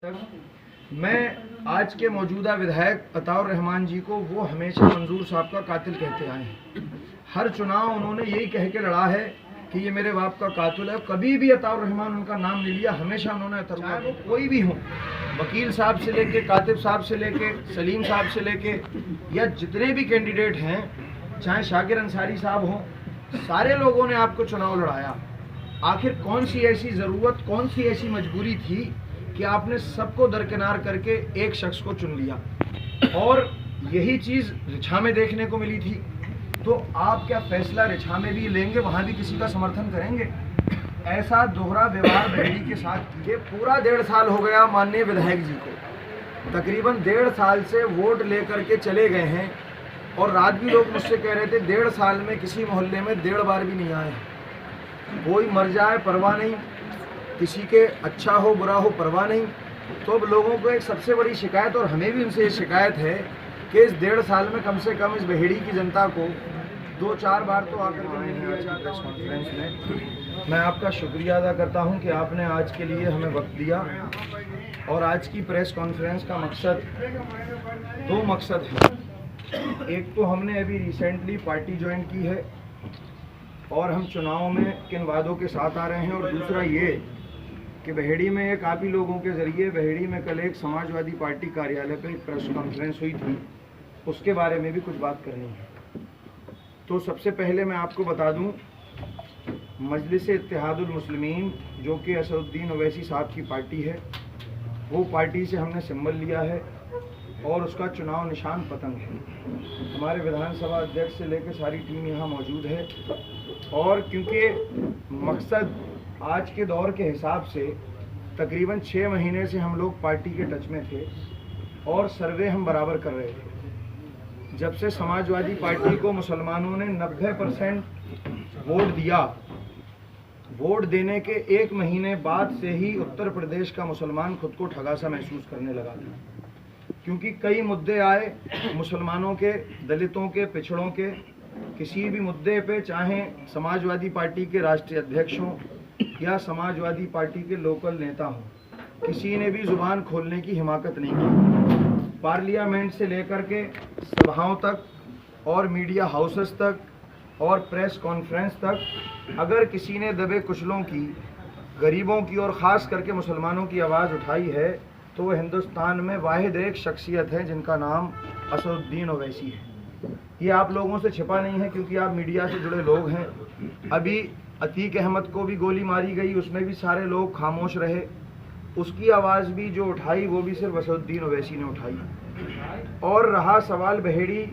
मैं आज के मौजूदा विधायक अताउर रहमान जी को वो हमेशा मंजूर साहब का कातिल कहते आए हैं। हर चुनाव उन्होंने यही कह के लड़ा है कि ये मेरे बाप का कातिल है। कभी भी अताउर रहमान उनका नाम नहीं लिया, हमेशा उन्होंने चाहे वो कोई भी हो, वकील साहब से लेके, कातिब साहब से लेके, सलीम साहब से लेके, या जितने भी कैंडिडेट हैं, चाहे शाकिर अंसारी साहब हों, सारे लोगों ने आपको चुनाव लड़ाया। आखिर कौन सी ऐसी ज़रूरत, कौन सी ऐसी मजबूरी थी कि आपने सबको दरकिनार करके एक शख्स को चुन लिया? और यही चीज़ रिछा में देखने को मिली थी। तो आप क्या फैसला रिछा में भी लेंगे, वहाँ भी किसी का समर्थन करेंगे? ऐसा दोहरा व्यवहार बहेड़ी के साथ कीजिए। पूरा 1.5 साल हो गया माननीय विधायक जी को, तकरीबन 1.5 साल से वोट लेकर के चले गए हैं। और रात भी लोग मुझसे कह रहे थे 1.5 साल में किसी मोहल्ले में 1.5 बार भी नहीं आए। कोई मर जाए परवाह नहीं, किसी के अच्छा हो बुरा हो परवाह नहीं। तो अब लोगों को एक सबसे बड़ी शिकायत, और हमें भी उनसे ये शिकायत है कि इस 1.5 साल में कम से कम इस बहेड़ी की जनता को 2-4 बार तो आकर के मिलना चाहता हूँ कॉन्फ्रेंस में। मैं आपका शुक्रिया अदा करता हूँ कि आपने आज के लिए हमें वक्त दिया। और आज की प्रेस कॉन्फ्रेंस का मकसद, 2 मकसद है। एक तो हमने अभी रिसेंटली पार्टी ज्वाइन की है और हम चुनाव में किन वादों के साथ आ रहे हैं, और दूसरा ये कि बहेड़ी में एक आप ही लोगों के ज़रिए बहेड़ी में कल एक समाजवादी पार्टी कार्यालय पे एक प्रेस कॉन्फ्रेंस हुई थी, उसके बारे में भी कुछ बात करनी है। तो सबसे पहले मैं आपको बता दूं, मजलिस-ए-इत्तेहादुल मुस्लिमीन जो कि असदुद्दीन ओवैसी साहब की पार्टी है, वो पार्टी से हमने सिंबल लिया है और उसका चुनाव निशान पतंग है। हमारे विधानसभा अध्यक्ष से लेकर सारी टीम यहाँ मौजूद है। और क्योंकि मकसद आज के दौर के हिसाब से तकरीबन 6 महीने से हम लोग पार्टी के टच में थे और सर्वे हम बराबर कर रहे थे। जब से समाजवादी पार्टी को मुसलमानों ने 90% वोट दिया, वोट देने के 1 महीने बाद से ही उत्तर प्रदेश का मुसलमान खुद को ठगा सा महसूस करने लगा था। क्योंकि कई मुद्दे आए मुसलमानों के, दलितों के, पिछड़ों के, किसी भी मुद्दे पे, चाहे समाजवादी पार्टी के राष्ट्रीय अध्यक्ष हों या समाजवादी पार्टी के लोकल नेता हों, किसी ने भी जुबान खोलने की हिमाकत नहीं की। पार्लियामेंट से लेकर के सभाओं तक और मीडिया हाउसेस तक और प्रेस कॉन्फ्रेंस तक, अगर किसी ने दबे कुचलों की, गरीबों की और ख़ास करके मुसलमानों की आवाज़ उठाई है, तो वह हिंदुस्तान में वाहिद एक शख्सियत है जिनका नाम असदुद्दीन ओवैसी है। ये आप लोगों से छिपा नहीं है क्योंकि आप मीडिया से जुड़े लोग हैं। अभी अतीक अहमद को भी गोली मारी गई, उसमें भी सारे लोग खामोश रहे। उसकी आवाज़ भी जो उठाई वो भी सिर्फ असदुद्दीन ओवैसी ने उठाई। और रहा सवाल बहेड़ी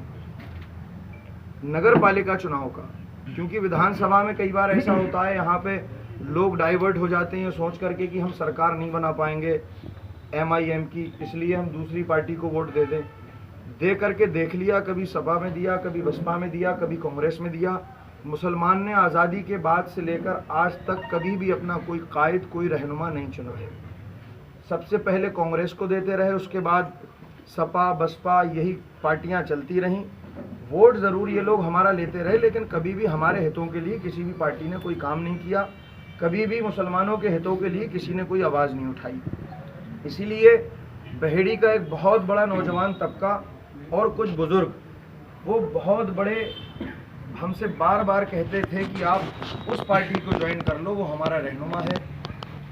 नगर पालिका चुनाव का, क्योंकि विधानसभा में कई बार ऐसा होता है, यहाँ पे लोग डाइवर्ट हो जाते हैं सोच करके कि हम सरकार नहीं बना पाएंगे MIM की, इसलिए हम दूसरी पार्टी को वोट दे करके देख लिया। कभी सपा में दिया, कभी बसपा में दिया, कभी कांग्रेस में दिया। मुसलमान ने आज़ादी के बाद से लेकर आज तक कभी भी अपना कोई कायद, कोई रहनुमा नहीं चुना है। सबसे पहले कांग्रेस को देते रहे, उसके बाद सपा, बसपा, यही पार्टियां चलती रहीं। वोट ज़रूर ये लोग हमारा लेते रहे, लेकिन कभी भी हमारे हितों के लिए किसी भी पार्टी ने कोई काम नहीं किया। कभी भी मुसलमानों के हितों के लिए किसी ने कोई आवाज़ नहीं उठाई। इसीलिए बहेड़ी का एक बहुत बड़ा नौजवान तबका और कुछ बुज़ुर्ग, वो बहुत बड़े हमसे बार बार कहते थे कि आप उस पार्टी को ज्वाइन कर लो, वो हमारा रहनुमा है।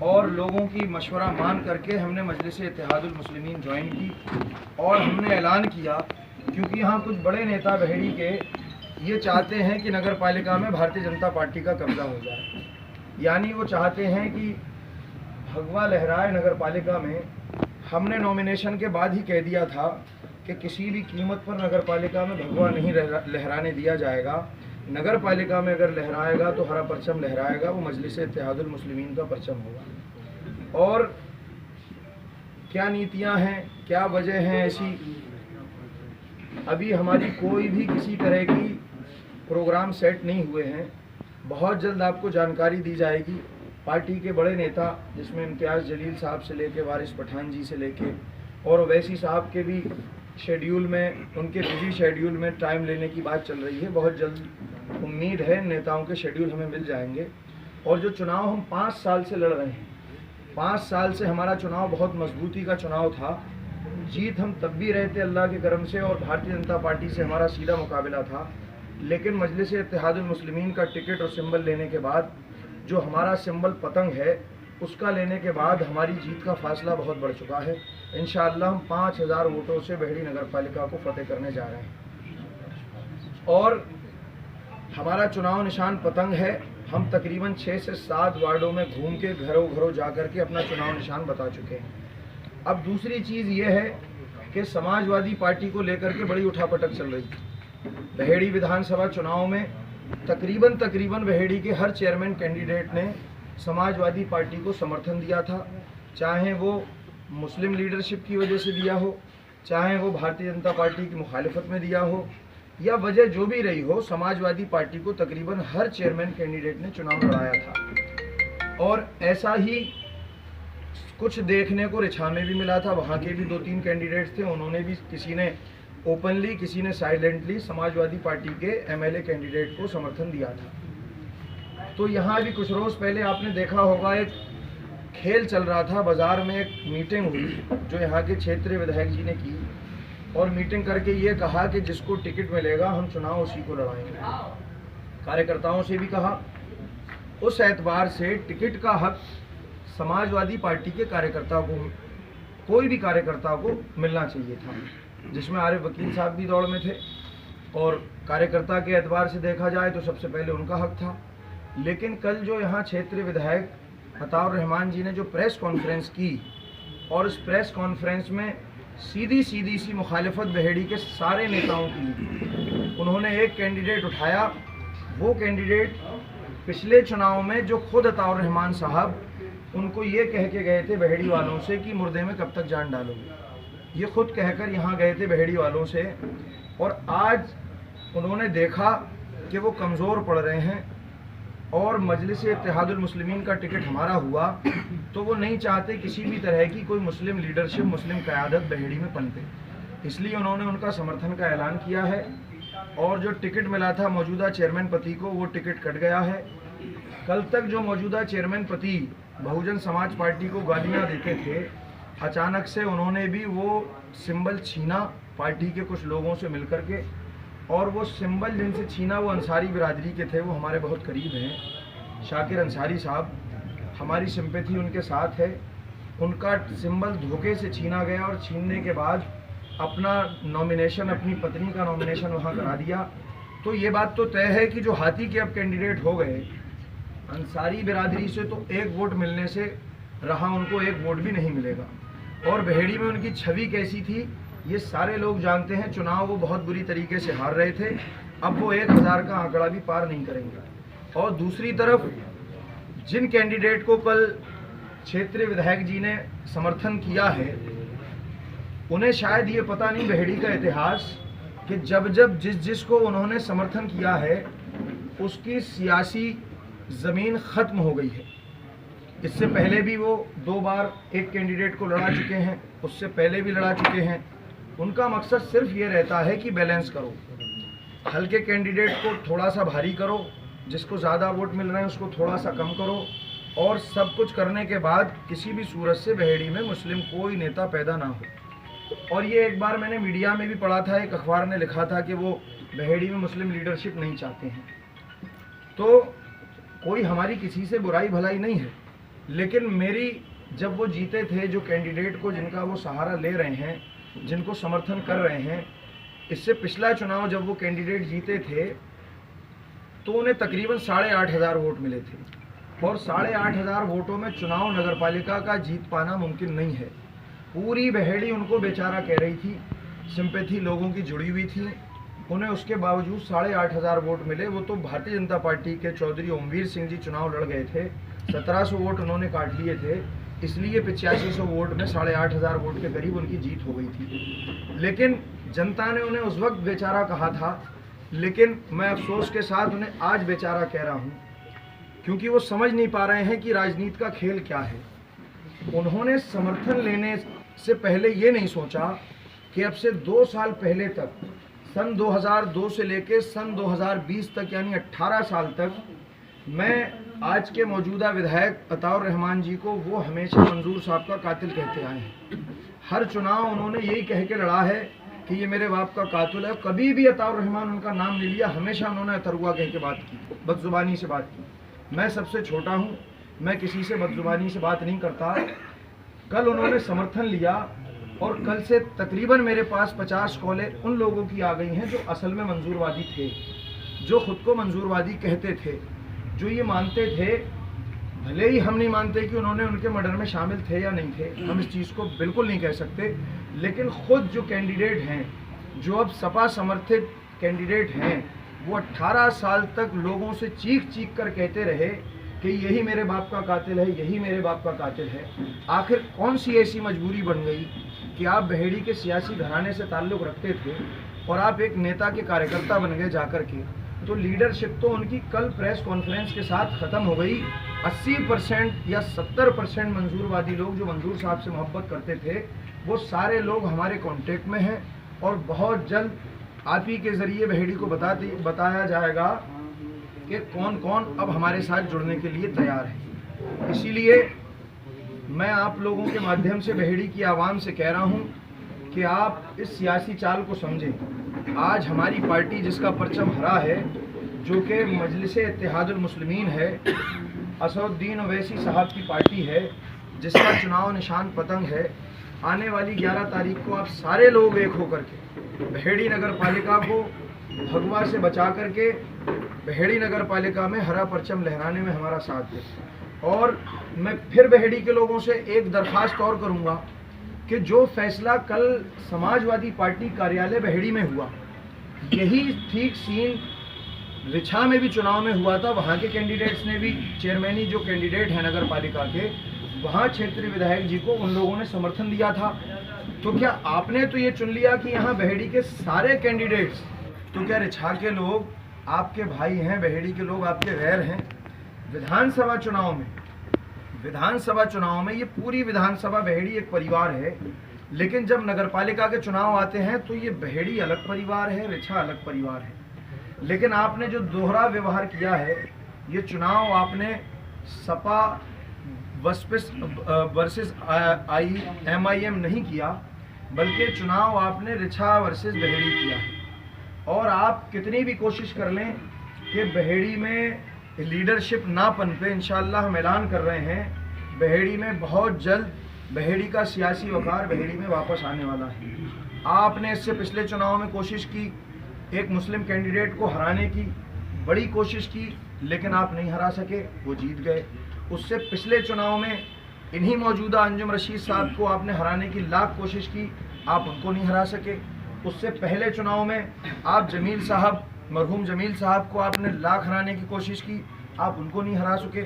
और लोगों की मशवरा मान करके हमने मजलिस-ए-इत्तेहादुल मुस्लिमीन ज्वाइन की और हमने ऐलान किया, क्योंकि यहाँ कुछ बड़े नेता बहेड़ी के ये चाहते हैं कि नगर पालिका में भारतीय जनता पार्टी का कब्जा हो जाए। यानी वो चाहते हैं कि भगवा लहराए नगर पालिका में। हमने नॉमिनेशन के बाद ही कह दिया था कि किसी भी कीमत पर नगर पालिका में भगवा नहीं लहराने दिया जाएगा। नगर पालिका में अगर लहराएगा तो हरा परचम लहराएगा, वो मजलिस-ए-इत्तेहादुल मुस्लिमीन का परचम होगा। और क्या नीतियां हैं, क्या वजह हैं ऐसी, अभी हमारी कोई भी किसी तरह की प्रोग्राम सेट नहीं हुए हैं। बहुत जल्द आपको जानकारी दी जाएगी। पार्टी के बड़े नेता, जिसमें इम्तियाज़ जलील साहब से लेके, वारिस पठान जी से लेके, और ओवैसी साहब के भी शेड्यूल में, उनके बिजी शेड्यूल में टाइम लेने की बात चल रही है। बहुत जल्द उम्मीद है नेताओं के शेड्यूल हमें मिल जाएंगे। और जो चुनाव हम 5 साल से लड़ रहे हैं, 5 साल से हमारा चुनाव बहुत मजबूती का चुनाव था। जीत हम तब भी रहे थे अल्लाह के करम से, और भारतीय जनता पार्टी से हमारा सीधा मुकाबला था। लेकिन मजलिस इत्तेहादुल मुस्लिमीन का टिकट और सिंबल लेने के बाद, जो हमारा सिंबल पतंग है, उसका लेने के बाद हमारी जीत का फासला बहुत बढ़ चुका है। इंशाअल्लाह हम 5000 वोटों से बहेड़ी नगर पालिका को फतेह करने जा रहे हैं। और हमारा चुनाव निशान पतंग है। हम तकरीबन 6 से 7 वार्डों में घूम के घरों घरों जा कर के अपना चुनाव निशान बता चुके हैं। अब दूसरी चीज़ ये है कि समाजवादी पार्टी को लेकर के बड़ी उठापटक चल रही थी। बहेड़ी विधानसभा चुनाव में तकरीबन बहेड़ी के हर चेयरमैन कैंडिडेट ने समाजवादी पार्टी को समर्थन दिया था, चाहे वो मुस्लिम लीडरशिप की वजह से दिया हो, चाहे वो भारतीय जनता पार्टी की मुखालिफत में दिया हो, या वजह जो भी रही हो, समाजवादी पार्टी को तकरीबन हर चेयरमैन कैंडिडेट ने चुनाव लड़ाया था। और ऐसा ही कुछ देखने को रिछा में भी मिला था। वहाँ के भी 2-3 कैंडिडेट्स थे, उन्होंने भी, किसी ने ओपनली, किसी ने साइलेंटली समाजवादी पार्टी के एमएलए कैंडिडेट को समर्थन दिया था। तो यहाँ भी कुछ रोज़ पहले आपने देखा होगा, एक खेल चल रहा था बाज़ार में। एक मीटिंग हुई जो यहाँ के क्षेत्रीय विधायक जी ने की, और मीटिंग करके ये कहा कि जिसको टिकट मिलेगा हम चुनाव उसी को लड़ाएंगे। कार्यकर्ताओं से भी कहा। उस एतबार से टिकट का हक समाजवादी पार्टी के कार्यकर्ता को, कोई भी कार्यकर्ता को मिलना चाहिए था, जिसमें आरिफ वकील साहब भी दौड़ में थे। और कार्यकर्ता के एतबार से देखा जाए तो सबसे पहले उनका हक था। लेकिन कल जो यहाँ क्षेत्रीय विधायक अताउर रहमान जी ने जो प्रेस कॉन्फ्रेंस की, और उस प्रेस कॉन्फ्रेंस में सीधी सी मुखालिफत बहेड़ी के सारे नेताओं की। उन्होंने एक कैंडिडेट उठाया, वो कैंडिडेट पिछले चुनाव में जो खुद अताउर रहमान साहब उनको ये कह के गए थे बहेड़ी वालों से कि मुर्दे में कब तक जान डालोगे, ये खुद कहकर यहाँ गए थे बहेड़ी वालों से। और आज उन्होंने देखा कि वो कमज़ोर पड़ रहे हैं, और मजलिस इत्तेहादुल मुस्लिमीन का टिकट हमारा हुआ, तो वो नहीं चाहते किसी भी तरह की कोई मुस्लिम लीडरशिप, मुस्लिम क़यादत बहेड़ी में पनपे। इसलिए उन्होंने उनका समर्थन का ऐलान किया है। और जो टिकट मिला था मौजूदा चेयरमैन पति को, वो टिकट कट गया है। कल तक जो मौजूदा चेयरमैन पति बहुजन समाज पार्टी को गालियाँ देते थे, अचानक से उन्होंने भी वो सिंबल छीना पार्टी के कुछ लोगों से मिलकर के। और वो सिंबल जिनसे छीना वो अंसारी बिरादरी के थे, वो हमारे बहुत करीब हैं। शाकिर अंसारी साहब, हमारी सिंपैथी उनके साथ है। उनका सिंबल धोखे से छीना गया, और छीनने के बाद अपना नॉमिनेशन, अपनी पत्नी का नॉमिनेशन वहाँ करा दिया। तो ये बात तो तय है कि जो हाथी के अब कैंडिडेट हो गए, अंसारी बिरादरी से तो एक वोट मिलने से रहा, उनको एक वोट भी नहीं मिलेगा। और बहेड़ी में उनकी छवि कैसी थी ये सारे लोग जानते हैं। चुनाव वो बहुत बुरी तरीके से हार रहे थे, अब वो 1000 का आंकड़ा भी पार नहीं करेंगे। और दूसरी तरफ जिन कैंडिडेट को कल क्षेत्रीय विधायक जी ने समर्थन किया है, उन्हें शायद ये पता नहीं बहेड़ी का इतिहास कि जब जिस को उन्होंने समर्थन किया है उसकी सियासी ज़मीन ख़त्म हो गई है। इससे पहले भी वो 2 बार एक कैंडिडेट को लड़ा चुके हैं, उससे पहले भी लड़ा चुके हैं। उनका मकसद सिर्फ ये रहता है कि बैलेंस करो, हल्के कैंडिडेट को थोड़ा सा भारी करो, जिसको ज़्यादा वोट मिल रहे हैं उसको थोड़ा सा कम करो, और सब कुछ करने के बाद किसी भी सूरत से बहेड़ी में मुस्लिम कोई नेता पैदा ना हो। और ये एक बार मैंने मीडिया में भी पढ़ा था, एक अखबार ने लिखा था कि वो बहेड़ी में मुस्लिम लीडरशिप नहीं चाहते हैं। तो कोई हमारी किसी से बुराई भलाई नहीं है, लेकिन मेरी, जब वो जीते थे, जो कैंडिडेट को जिनका वो सहारा ले रहे हैं, जिनको समर्थन कर रहे हैं, इससे पिछला चुनाव जब वो कैंडिडेट जीते थे तो उन्हें तकरीबन 8500 वोट मिले थे। और 8500 वोटों में चुनाव नगर पालिका का जीत पाना मुमकिन नहीं है। पूरी बहेड़ी उनको बेचारा कह रही थी, सिंपैथी लोगों की जुड़ी हुई थी, उन्हें उसके बावजूद 8500 वोट मिले। वो तो भारतीय जनता पार्टी के चौधरी ओमवीर सिंह जी चुनाव लड़ गए थे, 1700 वोट उन्होंने काट लिए थे, इसलिए 8500 वोट में 8500 वोट के करीब उनकी जीत हो गई थी। लेकिन जनता ने उन्हें उस वक्त बेचारा कहा था, लेकिन मैं अफसोस के साथ उन्हें आज बेचारा कह रहा हूँ, क्योंकि वो समझ नहीं पा रहे हैं कि राजनीति का खेल क्या है। उन्होंने समर्थन लेने से पहले ये नहीं सोचा कि अब से 2 साल पहले तक, सन 2002 से लेकर सन 2020 तक, यानी 18 साल तक मैं आज के मौजूदा विधायक अताउर रहमान जी को वो हमेशा मंजूर साहब का कातिल कहते आए हैं। हर चुनाव उन्होंने यही कह के लड़ा है कि ये मेरे बाप का कातिल है। कभी भी अताउर रहमान उनका नाम नहीं लिया, हमेशा उन्होंने अतरुआ कह के बात की, बदजुबानी से बात की। मैं सबसे छोटा हूँ, मैं किसी से बदजुबानी से बात नहीं करता। कल उन्होंने समर्थन लिया और कल से तकरीबन मेरे पास 50 कॉलें उन लोगों की आ गई हैं जो असल में मंजूरवादी थे, जो खुद को मंजूरवादी कहते थे, जो ये मानते थे। भले ही हम नहीं मानते कि उन्होंने उनके मर्डर में शामिल थे या नहीं थे, हम इस चीज़ को बिल्कुल नहीं कह सकते, लेकिन खुद जो कैंडिडेट हैं, जो अब सपा समर्थित कैंडिडेट हैं, वो 18 साल तक लोगों से चीख चीख कर कहते रहे कि यही मेरे बाप का कातिल है, यही मेरे बाप का कातिल है। आखिर कौन सी ऐसी मजबूरी बन गई कि आप बहेड़ी के सियासी घराने से ताल्लुक़ रखते थे और आप एक नेता के कार्यकर्ता बन गए जाकर के? तो लीडरशिप तो उनकी कल प्रेस कॉन्फ्रेंस के साथ ख़त्म हो गई। 80% या 70% मंजूरवादी लोग जो मंजूर साहब से मोहब्बत करते थे, वो सारे लोग हमारे कांटेक्ट में हैं और बहुत जल्द आप ही के ज़रिए बहेड़ी को बताया जाएगा कि कौन कौन अब हमारे साथ जुड़ने के लिए तैयार है। इसीलिए मैं आप लोगों के माध्यम से बहेड़ी की आवाम से कह रहा हूँ कि आप इस सियासी चाल को समझें। आज हमारी पार्टी जिसका परचम हरा है, जो कि मजलिसे इत्तेहादुल मुस्लिमीन है, असदुद्दीन ओवैसी साहब की पार्टी है, जिसका चुनाव निशान पतंग है, आने वाली 11 तारीख को आप सारे लोग एक होकर के बहेड़ी नगर पालिका को भगवा से बचा करके बहेड़ी नगर पालिका में हरा परचम लहराने में हमारा साथ दें। और मैं फिर बहेड़ी के लोगों से एक दरख्वास्त और करूँगा कि जो फैसला कल समाजवादी पार्टी कार्यालय बहेड़ी में हुआ, यही ठीक सीन रिछा में भी चुनाव में हुआ था। वहाँ के कैंडिडेट्स ने भी, चेयरमैनी जो कैंडिडेट हैं नगर पालिका के, वहाँ क्षेत्रीय विधायक जी को उन लोगों ने समर्थन दिया था। तो क्या आपने तो ये चुन लिया कि यहाँ बहेड़ी के सारे कैंडिडेट्स, तो क्या रिछा के लोग आपके भाई हैं, बहेड़ी के लोग आपके गैर हैं? विधानसभा चुनाव में ये पूरी विधानसभा बहेड़ी एक परिवार है, लेकिन जब नगरपालिका के चुनाव आते हैं तो ये बहेड़ी अलग परिवार है, रिछा अलग परिवार है। लेकिन आपने जो दोहरा व्यवहार किया है, ये चुनाव आपने सपा वर्सेस MIM नहीं किया, बल्कि चुनाव आपने रिछा वर्सेस बहेड़ी किया है। और आप कितनी भी कोशिश कर लें कि बहेड़ी में लीडरशिप ना पनपे, इंशाअल्लाह हम ऐलान कर रहे हैं, बहेड़ी में बहुत जल्द बहेड़ी का सियासी वकार बहेड़ी में वापस आने वाला है। आपने इससे पिछले चुनाव में कोशिश की, एक मुस्लिम कैंडिडेट को हराने की बड़ी कोशिश की, लेकिन आप नहीं हरा सके, वो जीत गए। उससे पिछले चुनाव में इन्हीं मौजूदा अंजुम रशीद साहब को आपने हराने की लाख कोशिश की, आप उनको नहीं हरा सके। उससे पहले चुनाव में आप जमील साहब, मरहूम जमील साहब को आपने लाख हराने की कोशिश की, आप उनको नहीं हरा सके।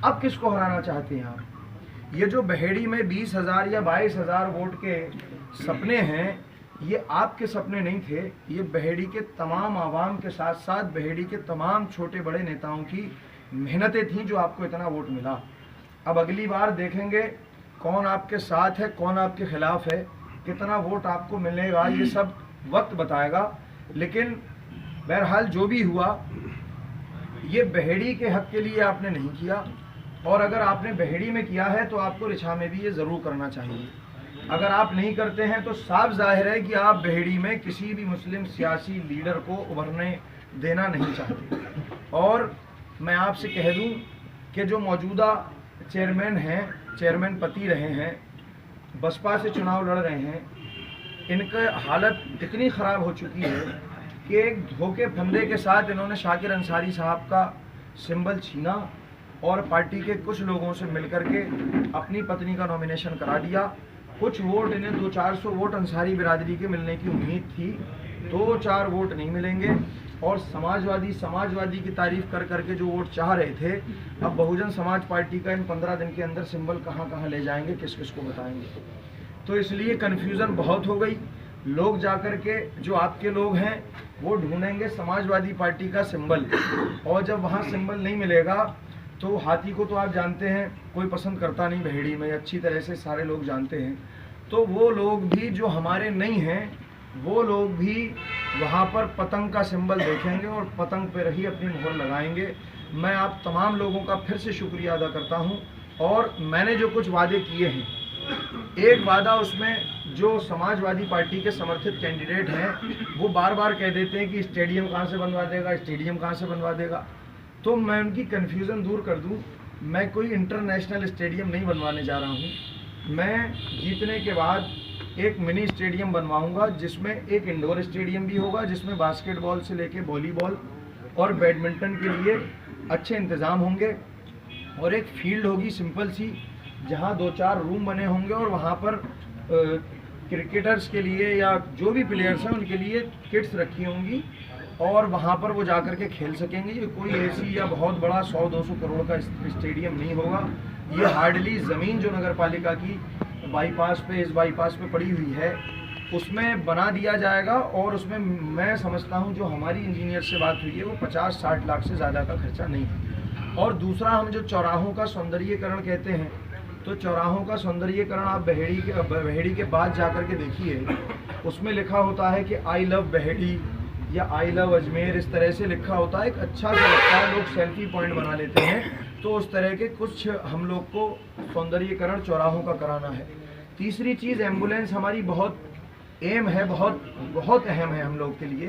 अब किसको हराना चाहते हैं आप? ये जो बहेड़ी में 20,000 या 22,000 वोट के सपने हैं, ये आपके सपने नहीं थे, ये बहेड़ी के तमाम आवाम के साथ साथ बहेड़ी के तमाम छोटे बड़े नेताओं की मेहनतें थीं जो आपको इतना वोट मिला। अब अगली बार देखेंगे कौन आपके साथ है, कौन आपके खिलाफ है, कितना वोट आपको मिलेगा, ये सब वक्त बताएगा। लेकिन बहरहाल जो भी हुआ, ये बहेड़ी के हक के लिए आपने नहीं किया, और अगर आपने बहेड़ी में किया है तो आपको रिछा में भी ये ज़रूर करना चाहिए। अगर आप नहीं करते हैं तो साफ जाहिर है कि आप बहेड़ी में किसी भी मुस्लिम सियासी लीडर को उभरने देना नहीं चाहते। और मैं आपसे कह दूं कि जो मौजूदा चेयरमैन हैं, चेयरमैन पति रहे हैं, बसपा से चुनाव लड़ रहे हैं, इनकी हालत इतनी ख़राब हो चुकी है कि एक धोखे फंदे के साथ इन्होंने शाकिर अंसारी साहब का सिंबल छीना और पार्टी के कुछ लोगों से मिलकर के अपनी पत्नी का नॉमिनेशन करा दिया। कुछ वोट इन्हें 200-400 वोट अंसारी बिरादरी के मिलने की उम्मीद थी, 2-4 वोट नहीं मिलेंगे। और समाजवादी की तारीफ कर करके जो वोट चाह रहे थे, अब बहुजन समाज पार्टी का इन 15 दिन के अंदर सिंबल कहाँ ले जाएंगे, किस किस को बताएंगे। तो इसलिए कन्फ्यूज़न बहुत हो गई। लोग जाकर के, जो आपके लोग हैं, वो ढूंढेंगे समाजवादी पार्टी का सिंबल, और जब वहाँ सिंबल नहीं मिलेगा तो हाथी को तो आप जानते हैं कोई पसंद करता नहीं बहेड़ी में, अच्छी तरह से सारे लोग जानते हैं। तो वो लोग भी जो हमारे नहीं हैं, वो लोग भी वहाँ पर पतंग का सिंबल देखेंगे और पतंग पर ही अपनी मोहर लगाएंगे। मैं आप तमाम लोगों का फिर से शुक्रिया अदा करता हूं। और मैंने जो कुछ वादे किए हैं, एक वादा उसमें जो समाजवादी पार्टी के समर्थित कैंडिडेट हैं वो बार बार कह देते हैं कि स्टेडियम कहाँ से बनवा देगा, स्टेडियम कहाँ से बनवा देगा। तो मैं उनकी कन्फ्यूज़न दूर कर दूं, मैं कोई इंटरनेशनल स्टेडियम नहीं बनवाने जा रहा हूं। मैं जीतने के बाद एक मिनी स्टेडियम बनवाऊंगा जिसमें एक इंडोर स्टेडियम भी होगा, जिसमें बास्केटबॉल से लेके वॉलीबॉल और बैडमिंटन के लिए अच्छे इंतज़ाम होंगे, और एक फील्ड होगी सिंपल सी जहां 2-4 रूम बने होंगे, और वहां पर क्रिकेटर्स के लिए या जो भी प्लेयर्स हैं उनके लिए किट्स रखी होंगी, और वहां पर वो जाकर के खेल सकेंगे। ये कोई ऐसी या बहुत बड़ा 100-200 करोड़ का स्टेडियम नहीं होगा। ये हार्डली ज़मीन जो नगर पालिका की बाईपास पे, इस बाईपास पे पड़ी हुई है, उसमें बना दिया जाएगा। और उसमें मैं समझता हूँ जो हमारी इंजीनियर से बात हुई है वो 50-60 लाख से ज़्यादा का खर्चा नहीं है। और दूसरा, हम जो चौराहों का सौंदर्यीकरण कहते हैं, तो चौराहों का सौंदर्यीकरण आप बहेड़ी के बाद जाकर के देखिए, उसमें लिखा होता है कि आई लव बहेड़ी या आई लव अजमेर, इस तरह से लिखा होता है। एक अच्छा सा लगता है, लोग सेल्फी पॉइंट बना लेते हैं। तो उस तरह के कुछ हम लोग को सौंदर्यीकरण चौराहों का कराना है। तीसरी चीज़, एम्बुलेंस हमारी बहुत एम है, बहुत अहम है हम लोग के लिए,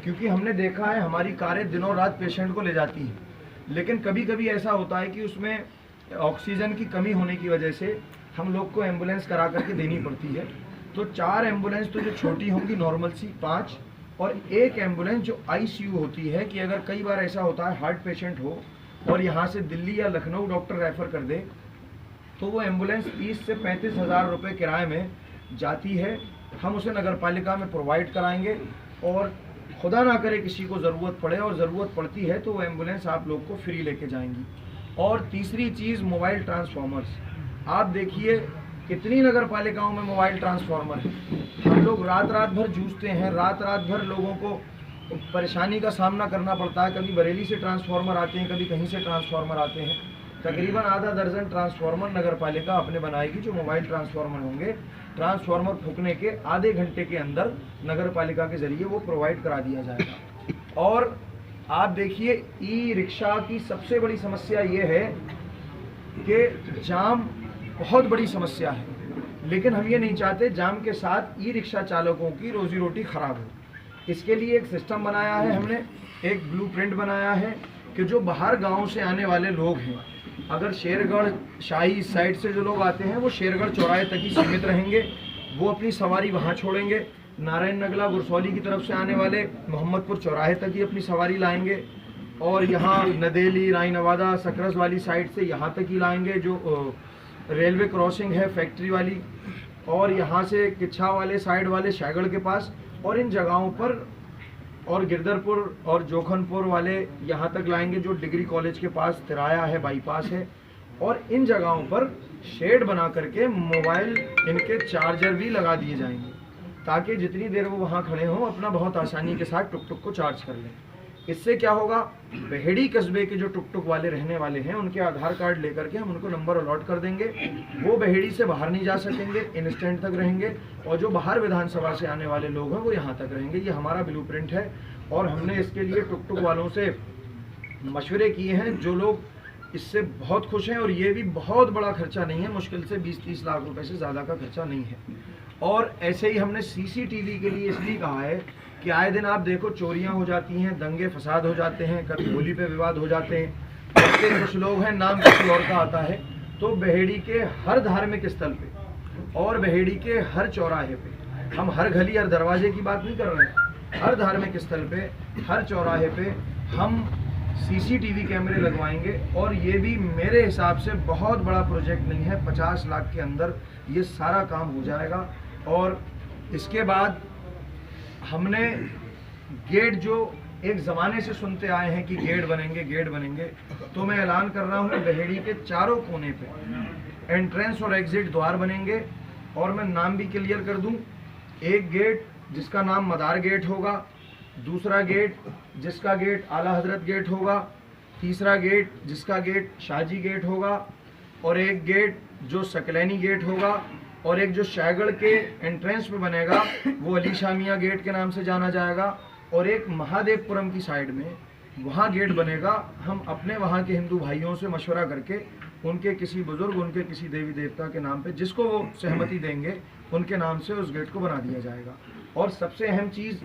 क्योंकि हमने देखा है हमारी कारें दिनों रात पेशेंट को ले जाती हैं, लेकिन कभी कभी ऐसा होता है कि उसमें ऑक्सीजन की कमी होने की वजह से हम लोग को एम्बुलेंस करा करके देनी पड़ती है। तो 4 एम्बुलेंस तो जो छोटी होंगी नॉर्मल सी 5, और एक एम्बुलेंस जो आईसीयू होती है कि अगर कई बार ऐसा होता है हार्ट पेशेंट हो और यहाँ से दिल्ली या लखनऊ डॉक्टर रेफ़र कर दे, तो वो एम्बुलेंस 30 से 35 हज़ार रुपये किराए में जाती है। हम उसे नगर पालिका में प्रोवाइड कराएंगे, और खुदा ना करे किसी को ज़रूरत पड़े और ज़रूरत पड़ती है तो वो एम्बुलेंस आप लोग को फ्री लेके जाएंगी। और तीसरी चीज़, मोबाइल ट्रांसफार्मर्स। आप देखिए कितनी नगर पालिकाओं में मोबाइल ट्रांसफार्मर है। हम लोग रात रात भर जूझते हैं, रात रात भर लोगों को परेशानी का सामना करना पड़ता है। कभी बरेली से ट्रांसफार्मर आते हैं, कभी कहीं से ट्रांसफार्मर आते हैं। तकरीबन आधा दर्जन ट्रांसफार्मर नगर पालिका अपने बनाएगी जो मोबाइल ट्रांसफार्मर होंगे। ट्रांसफार्मर फूकने के आधे घंटे के अंदर नगर पालिका के ज़रिए वो प्रोवाइड करा दिया जाएगा। और आप देखिए, ई रिक्शा की सबसे बड़ी समस्या ये है कि जाम बहुत बड़ी समस्या है, लेकिन हम ये नहीं चाहते जाम के साथ ई रिक्शा चालकों की रोजी रोटी ख़राब हो। इसके लिए एक सिस्टम बनाया है हमने, एक ब्लूप्रिंट बनाया है कि जो बाहर गांव से आने वाले लोग हैं, अगर शेरगढ़ शाही साइड से जो लोग आते हैं वो शेरगढ़ चौराहे तक ही सीमित रहेंगे, वो अपनी सवारी वहाँ छोड़ेंगे। नारायण नगला गुरसौली की तरफ से आने वाले मोहम्मदपुर चौराहे तक ही अपनी सवारी लाएंगे, और यहाँ नदेली, राई नवादा, सकरस वाली साइड से यहाँ तक ही लाएंगे जो रेलवे क्रॉसिंग है फैक्ट्री वाली, और यहाँ से किच्छा वाले साइड वाले शाहगढ़ के पास, और इन जगहों पर, और गिरधरपुर और जोखनपुर वाले यहाँ तक लाएंगे जो डिग्री कॉलेज के पास तिराया है, बाईपास है। और इन जगहों पर शेड बना करके मोबाइल इनके चार्जर भी लगा दिए जाएंगे, ताकि जितनी देर वो वहाँ खड़े हों अपना बहुत आसानी के साथ टुक टुक को चार्ज कर लें। इससे क्या होगा, बहेड़ी कस्बे के जो टुक टुक वाले रहने वाले हैं उनके आधार कार्ड लेकर के हम उनको नंबर अलॉट कर देंगे। वो बहेड़ी से बाहर नहीं जा सकेंगे, इंस्टेंट तक रहेंगे, और जो बाहर विधानसभा से आने वाले लोग हैं वो यहाँ तक रहेंगे। ये हमारा ब्लूप्रिंट है, और हमने इसके लिए टुक टुक वालों से मशवरे किए हैं, जो लोग इससे बहुत खुश हैं। और ये भी बहुत बड़ा खर्चा नहीं है, मुश्किल से 20-30 लाख रुपए से ज़्यादा का खर्चा नहीं है। और ऐसे ही हमने CCTV के लिए इसलिए कहा है कि आए दिन आप देखो चोरियां हो जाती हैं, दंगे फसाद हो जाते हैं, कभी होली पे विवाद हो जाते हैं, ऐसे कुछ लोग हैं नाम किसी और का आता है। तो बहेड़ी के हर धार्मिक स्थल पे और बहेड़ी के हर चौराहे पे, हम हर गली हर दरवाजे की बात नहीं कर रहे हैं, हर धार्मिक स्थल पे, हर चौराहे पे हम CCTV कैमरे लगवाएंगे। और ये भी मेरे हिसाब से बहुत बड़ा प्रोजेक्ट नहीं है, 50 लाख के अंदर ये सारा काम हो जाएगा। और इसके बाद हमने गेट, जो एक ज़माने से सुनते आए हैं कि गेट बनेंगे गेट बनेंगे, तो मैं ऐलान कर रहा हूँ बहेड़ी के चारों कोने पे एंट्रेंस और एग्जिट द्वार बनेंगे। और मैं नाम भी क्लियर कर दूँ, एक गेट जिसका नाम मदार गेट होगा, दूसरा गेट जिसका गेट आला हजरत गेट होगा, तीसरा गेट जिसका गेट शाहजी गेट होगा, और एक गेट जो सकलैनी गेट होगा, और एक जो शाहगढ़ के एंट्रेंस पे बनेगा वो अली शाह मियां गेट के नाम से जाना जाएगा। और एक महादेवपुरम की साइड में वहाँ गेट बनेगा। हम अपने वहाँ के हिंदू भाइयों से मशवरा करके उनके किसी बुजुर्ग, उनके किसी देवी देवता के नाम पे जिसको वो सहमति देंगे उनके नाम से उस गेट को बना दिया जाएगा। और सबसे अहम चीज़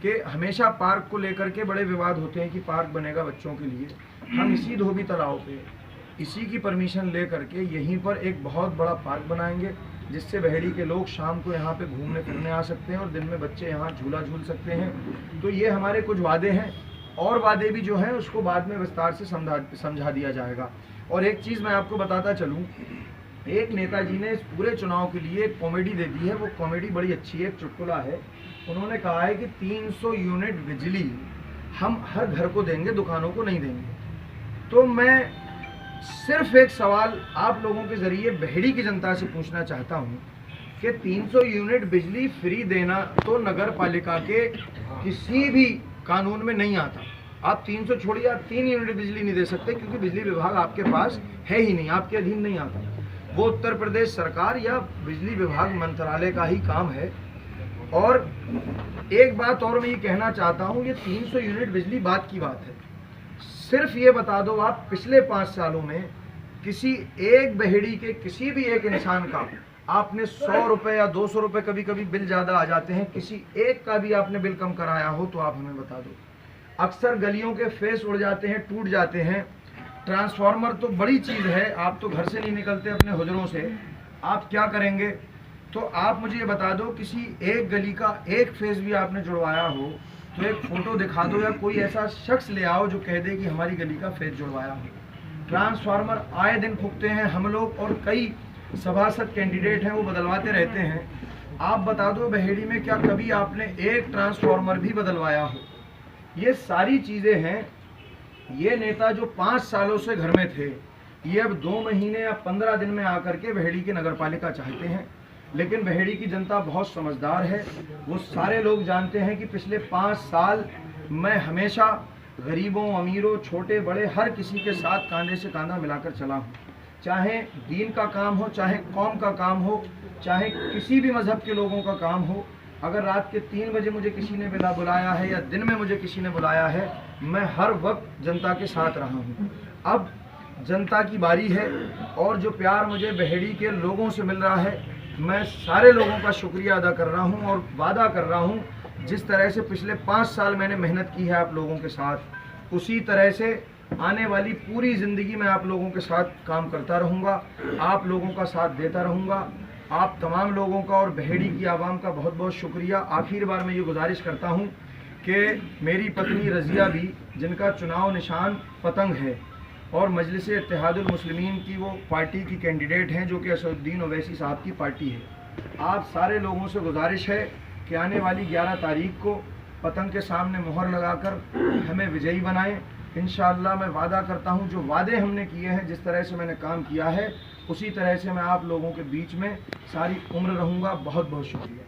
कि हमेशा पार्क को लेकर के बड़े विवाद होते हैं कि पार्क बनेगा बच्चों के लिए। हम इसी धोबी तालाब पे इसी की परमिशन ले करके यहीं पर एक बहुत बड़ा पार्क बनाएंगे, जिससे बहेड़ी के लोग शाम को यहाँ पे घूमने फिरने आ सकते हैं और दिन में बच्चे यहाँ झूला झूल सकते हैं। तो ये हमारे कुछ वादे हैं, और वादे भी जो हैं उसको बाद में विस्तार से समझा दिया जाएगा। और एक चीज़ मैं आपको बताता चलूँ, एक नेताजी ने इस पूरे चुनाव के लिए एक कॉमेडी दे दी है। वो कॉमेडी बड़ी अच्छी है, एक चुटकुला है। उन्होंने कहा है कि 300 यूनिट बिजली हम हर घर को देंगे, दुकानों को नहीं देंगे। तो मैं सिर्फ एक सवाल आप लोगों के जरिए बहेड़ी की जनता से पूछना चाहता हूँ कि 300 यूनिट बिजली फ्री देना तो नगर पालिका के किसी भी कानून में नहीं आता। आप 300 छोड़िए, आप 3 यूनिट बिजली नहीं दे सकते, क्योंकि बिजली विभाग आपके पास है ही नहीं, आपके अधीन नहीं आता। वो उत्तर प्रदेश सरकार या बिजली विभाग मंत्रालय का ही काम है। और एक बात और मैं ये कहना चाहता हूँ, ये 300 यूनिट बिजली बात की बात है। सिर्फ ये बता दो आप पिछले 5 सालों में किसी एक बहेड़ी के किसी भी एक इंसान का आपने 100 रुपये या 200 रुपये, कभी कभी बिल ज़्यादा आ जाते हैं, किसी एक का भी आपने बिल कम कराया हो तो आप हमें बता दो। अक्सर गलियों के फेस उड़ जाते हैं, टूट जाते हैं। ट्रांसफार्मर तो बड़ी चीज़ है, आप तो घर से नहीं निकलते अपने हुजरों से, आप क्या करेंगे? तो आप मुझे ये बता दो, किसी एक गली का एक फेस भी आपने जुड़वाया हो तो एक फ़ोटो दिखा दो, या कोई ऐसा शख्स ले आओ जो कह दे कि हमारी गली का फेस जुड़वाया हो। ट्रांसफार्मर आए दिन फूकते हैं हम लोग, और कई सभासद कैंडिडेट हैं वो बदलवाते रहते हैं। आप बता दो बहेड़ी में क्या कभी आपने एक ट्रांसफार्मर भी बदलवाया हो? ये सारी चीज़ें हैं। ये नेता जो 5 सालों से घर में थे, ये अब 2 महीने या 15 दिन में आकर के बहेड़ी की नगर पालिका चाहते हैं। लेकिन बहेड़ी की जनता बहुत समझदार है। वो सारे लोग जानते हैं कि पिछले 5 साल मैं हमेशा गरीबों, अमीरों, छोटे बड़े हर किसी के साथ कांधे से कांधा मिलाकर चला हूँ। चाहे दीन का काम हो, चाहे कौम का काम हो, चाहे किसी भी मज़हब के लोगों का काम हो। अगर रात के 3 बजे मुझे किसी ने बुलाया है या दिन में मुझे किसी ने बुलाया है, मैं हर वक्त जनता के साथ रहा हूँ। अब जनता की बारी है, और जो प्यार मुझे बहेड़ी के लोगों से मिल रहा है, मैं सारे लोगों का शुक्रिया अदा कर रहा हूँ और वादा कर रहा हूँ, जिस तरह से पिछले 5 साल मैंने मेहनत की है आप लोगों के साथ, उसी तरह से आने वाली पूरी ज़िंदगी मैं आप लोगों के साथ काम करता रहूँगा, आप लोगों का साथ देता रहूँगा। आप तमाम लोगों का और बहेड़ी की आवाम का बहुत बहुत शुक्रिया। आखिर बार मैं ये गुजारिश करता हूँ कि मेरी पत्नी रज़िया भी, जिनका चुनाव निशान पतंग है, और मजलिस इत्तेहादुल मुस्लिमीन की वो पार्टी की कैंडिडेट हैं जो कि असदुद्दीन ओवैसी साहब की पार्टी है। आप सारे लोगों से गुजारिश है कि आने वाली 11 तारीख को पतंग के सामने मोहर लगाकर हमें विजयी बनाएं। इंशाअल्लाह मैं वादा करता हूं, जो वादे हमने किए हैं, जिस तरह से मैंने काम किया है, उसी तरह से मैं आप लोगों के बीच में सारी उम्र रहूँगा। बहुत बहुत शुक्रिया।